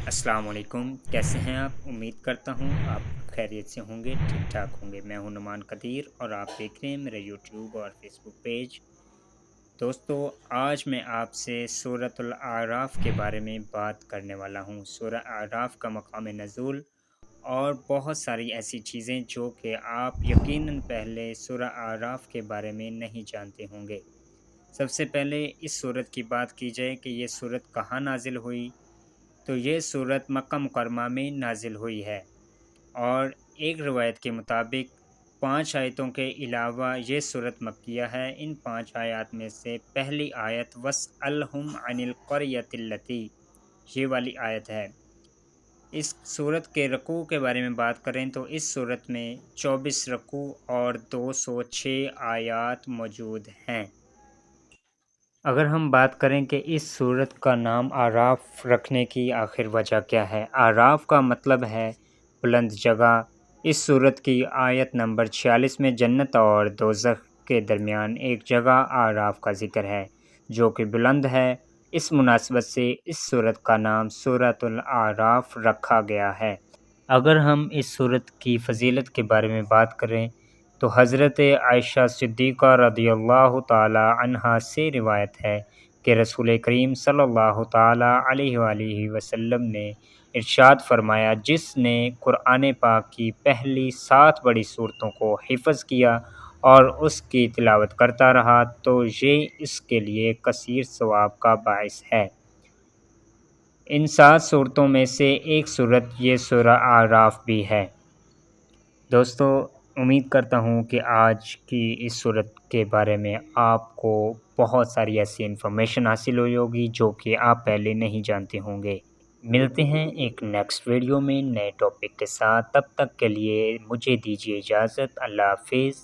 अस्सलाम वालेकुम। कैसे हैं आप? उम्मीद करता हूँ आप खैरियत से होंगे, ठीक-ठाक होंगे। मैं हूँ नुमान कदीर और आप देख रहे हैं मेरा यूट्यूब और फेसबुक पेज। दोस्तों, आज मैं आपसे सूरतुल आराफ के बारे में बात करने वाला हूँ। सूरह आराफ का मकाम नज़ूल और बहुत सारी ऐसी चीज़ें जो कि आप यकीनन पहले सूरह आराफ के बारे में नहीं जानते होंगे। सबसे पहले इस सूरत की बात की जाए कि ये सूरत कहाँ नाज़िल हुई, तो ये सूरत मक्का मुकरमा में नाज़िल हुई है और एक रिवायत के मुताबिक 5 आयतों के अलावा ये सूरत मक्किया है। इन 5 आयत में से पहली आयत वस्अलहुम अनिल क़रयतिल्लती, ये वाली आयत है। इस सूरत के रकू के बारे में बात करें तो इस सूरत में 24 रकू और 206 आयत मौजूद हैं। अगर हम बात करें कि इस सूरत का नाम आराफ रखने की आखिर वजह क्या है? आराफ का मतलब है बुलंद जगह। इस सूरत की आयत नंबर 46 में जन्नत और दोज़ख के दरमियान एक जगह आराफ का ज़िक्र है, जो कि बुलंद है। इस मुनासिबत से इस सूरत का नाम सूरतुल आराफ रखा गया है। अगर हम इस सूरत की फ़जीलत के बारे में बात करें तो हज़रत आयशा सिद्दीक़ा रदियल्लाहु ताला अन्हा से रिवायत है कि रसूल करीम सल्लल्लाहु ताला अलैहि वसल्लम ने इरशाद फरमाया, जिसने कुरान पाक की पहली 7 बड़ी सूरतों को हिफ़्ज़ किया और उसकी तिलावत करता रहा तो ये इसके लिए कसीर सवाब का बाइस है। इन 7 सूरतों में से एक सूरत ये सूरह आराफ भी है। दोस्तों, उम्मीद करता हूँ कि आज की इस सूरत के बारे में आपको बहुत सारी ऐसी इन्फॉर्मेशन हासिल हुई होगी जो कि आप पहले नहीं जानते होंगे। मिलते हैं एक नेक्स्ट वीडियो में नए टॉपिक के साथ। तब तक के लिए मुझे दीजिए इजाज़त। अल्लाह हाफ़िज़।